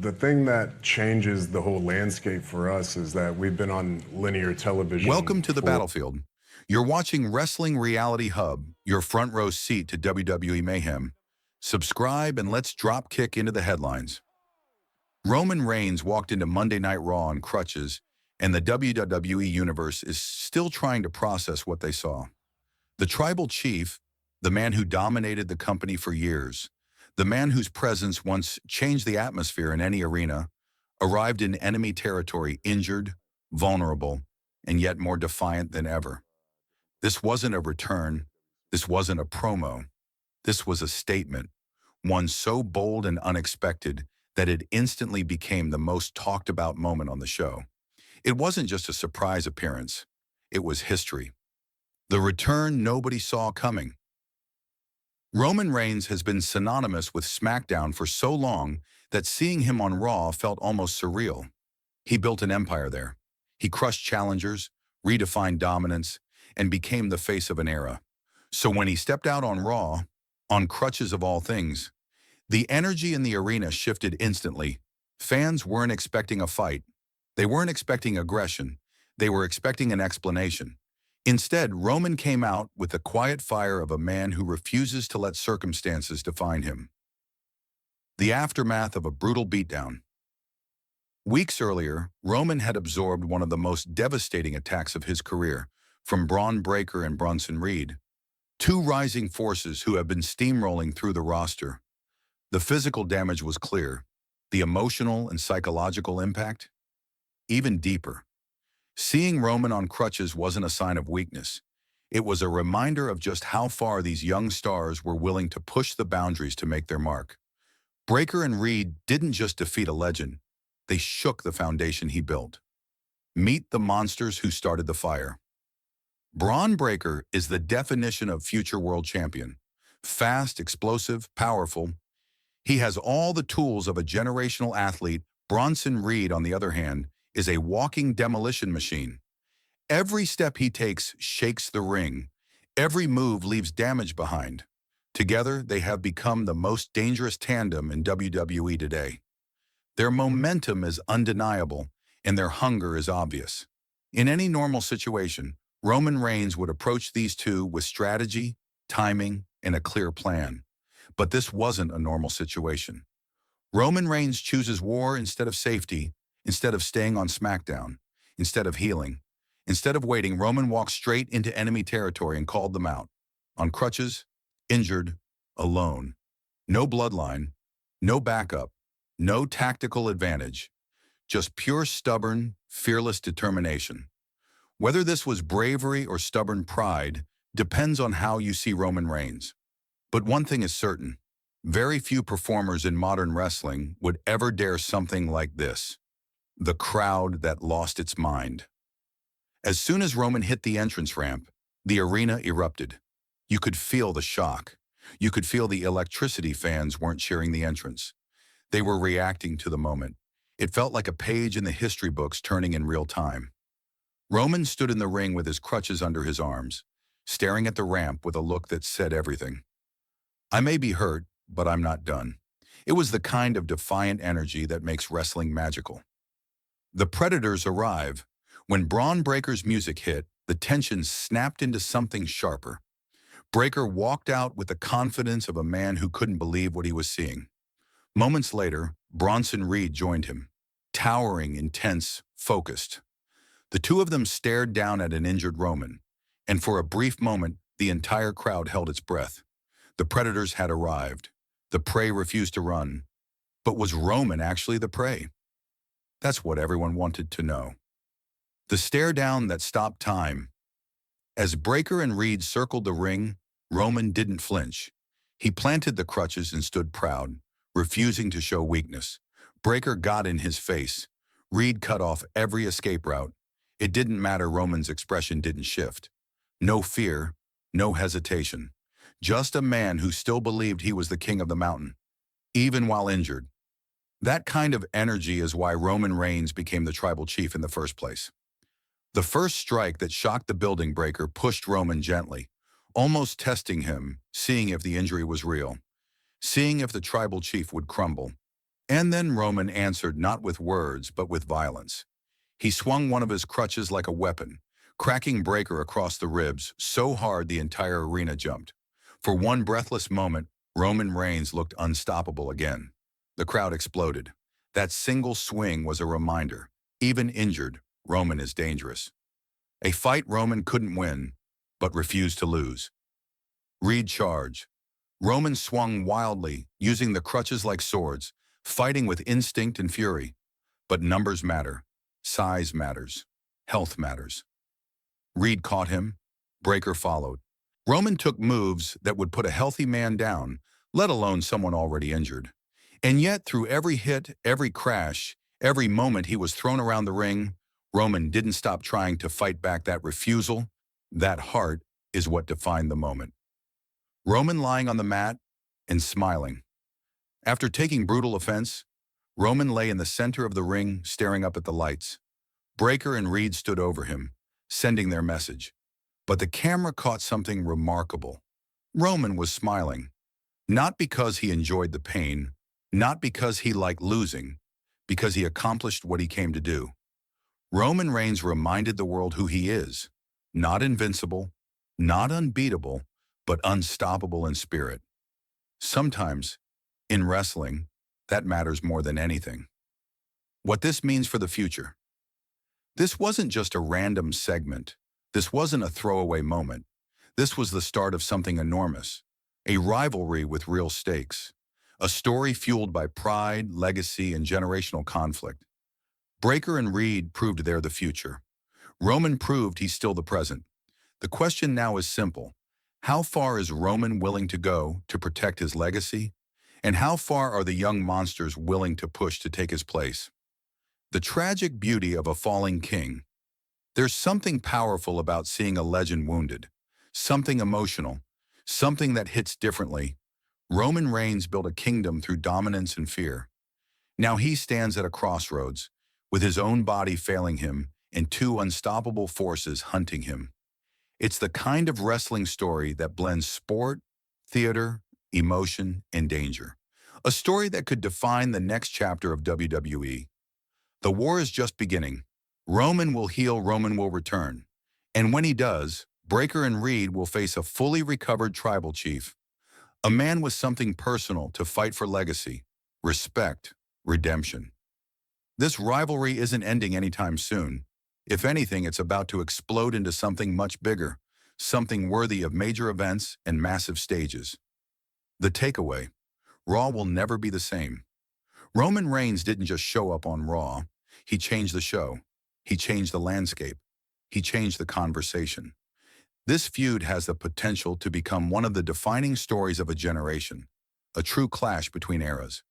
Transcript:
The thing that changes the whole landscape for us is that we've been on linear television Welcome to the for battlefield. You're watching Wrestling Reality Hub, your front row seat to WWE Mayhem. Subscribe and let's drop kick into the headlines. Roman Reigns walked into Monday Night Raw on crutches, and the WWE Universe is still trying to process what they saw. The tribal chief, the man who dominated the company for years, the man whose presence once changed the atmosphere in any arena, arrived in enemy territory injured, vulnerable, and yet more defiant than ever. This wasn't a return. This wasn't a promo. This was a statement, one so bold and unexpected that it instantly became the most talked about moment on the show. It wasn't just a surprise appearance. It was history. The return nobody saw coming. Roman Reigns has been synonymous with SmackDown for so long that seeing him on Raw felt almost surreal. He built an empire there. He crushed challengers, redefined dominance, and became the face of an era. So when he stepped out on Raw, on crutches of all things, the energy in the arena shifted instantly. Fans weren't expecting a fight. They weren't expecting aggression. They were expecting an explanation. Instead, Roman came out with the quiet fire of a man who refuses to let circumstances define him. The aftermath of a brutal beatdown. Weeks earlier, Roman had absorbed one of the most devastating attacks of his career from Bron Breakker and Bronson, two rising forces who have been steamrolling through the roster. The physical damage was clear. The emotional and psychological impact? Even deeper. Seeing Roman on crutches wasn't a sign of weakness. It was a reminder of just how far these young stars were willing to push the boundaries to make their mark. Breakker&Reed didn't just defeat a legend. They shook the foundation he built. Meet the monsters who started the fire. Bron Breakker is the definition of future world champion. Fast, explosive, powerful. He has all the tools of a generational athlete. Bronson, on the other hand, is a walking demolition machine. Every step he takes shakes the ring. Every move leaves damage behind. Together, they have become the most dangerous tandem in WWE today. Their momentum is undeniable, and their hunger is obvious. In any normal situation, Roman Reigns would approach these two with strategy, timing, and a clear plan. But this wasn't a normal situation. Roman Reigns chooses war instead of safety, instead of staying on SmackDown, instead of healing. Instead of waiting, Roman walked straight into enemy territory and called them out. On crutches, injured, alone. No bloodline, no backup, no tactical advantage. Just pure stubborn, fearless determination. Whether this was bravery or stubborn pride depends on how you see Roman Reigns. But one thing is certain. Very few performers in modern wrestling would ever dare something like this. The crowd that lost its mind. As soon as Roman hit the entrance ramp, the arena erupted. You could feel the shock. You could feel the electricity. Fans weren't cheering the entrance. They were reacting to the moment. It felt like a page in the history books turning in real time. Roman stood in the ring with his crutches under his arms, staring at the ramp with a look that said everything. I may be hurt, but I'm not done. It was the kind of defiant energy that makes wrestling magical. The Predators arrive. When Bron Breakker's music hit, the tension snapped into something sharper. Breakker walked out with the confidence of a man who couldn't believe what he was seeing. Moments later, Bronson joined him, towering, intense, focused. The two of them stared down at an injured Roman, and for a brief moment, the entire crowd held its breath. The Predators had arrived. The prey refused to run. But was Roman actually the prey? That's what everyone wanted to know. The stare down that stopped time. As Breakker&Reed circled the ring, Roman didn't flinch. He planted the crutches and stood proud, refusing to show weakness. Breakker got in his face. Reed cut off every escape route. It didn't matter. Roman's expression didn't shift. No fear, no hesitation. Just a man who still believed he was the king of the mountain, even while injured. That kind of energy is why Roman Reigns became the tribal chief in the first place. The first strike that shocked the building. Breakker pushed Roman gently, almost testing him, seeing if the injury was real, seeing if the tribal chief would crumble. And then Roman answered not with words, but with violence. He swung one of his crutches like a weapon, cracking Breakker across the ribs so hard the entire arena jumped. For one breathless moment, Roman Reigns looked unstoppable again. The crowd exploded. That single swing was a reminder. Even injured, Roman is dangerous. A fight Roman couldn't win, but refused to lose. Reed charged. Roman swung wildly, using the crutches like swords, fighting with instinct and fury. But numbers matter. Size matters. Health matters. Reed caught him. Breakker followed. Roman took moves that would put a healthy man down, let alone someone already injured. And yet, through every hit, every crash, every moment he was thrown around the ring, Roman didn't stop trying to fight back. That refusal, that heart, is what defined the moment. Roman lying on the mat and smiling. After taking brutal offense, Roman lay in the center of the ring, staring up at the lights. Breakker and Reed stood over him, sending their message. But the camera caught something remarkable. Roman was smiling, not because he enjoyed the pain, not because he liked losing, because he accomplished what he came to do. Roman Reigns reminded the world who he is, not invincible, not unbeatable, but unstoppable in spirit. Sometimes, in wrestling, that matters more than anything. What this means for the future. This wasn't just a random segment. This wasn't a throwaway moment. This was the start of something enormous, a rivalry with real stakes, a story fueled by pride, legacy, and generational conflict. Breakker and Reed proved they're the future. Roman proved he's still the present. The question now is simple. How far is Roman willing to go to protect his legacy? And how far are the young monsters willing to push to take his place? The tragic beauty of a falling king. There's something powerful about seeing a legend wounded, something emotional, something that hits differently. Roman Reigns built a kingdom through dominance and fear. Now he stands at a crossroads, with his own body failing him and two unstoppable forces hunting him. It's the kind of wrestling story that blends sport, theater, emotion, and danger. A story that could define the next chapter of WWE. The war is just beginning. Roman will heal, Roman will return. And when he does, Breakker and Reed will face a fully recovered tribal chief. A man with something personal to fight for legacy, respect, redemption. This rivalry isn't ending anytime soon. If anything, it's about to explode into something much bigger, something worthy of major events and massive stages. The takeaway: Raw will never be the same. Roman Reigns didn't just show up on Raw. He changed the show. He changed the landscape. He changed the conversation. This feud has the potential to become one of the defining stories of a generation, a true clash between eras.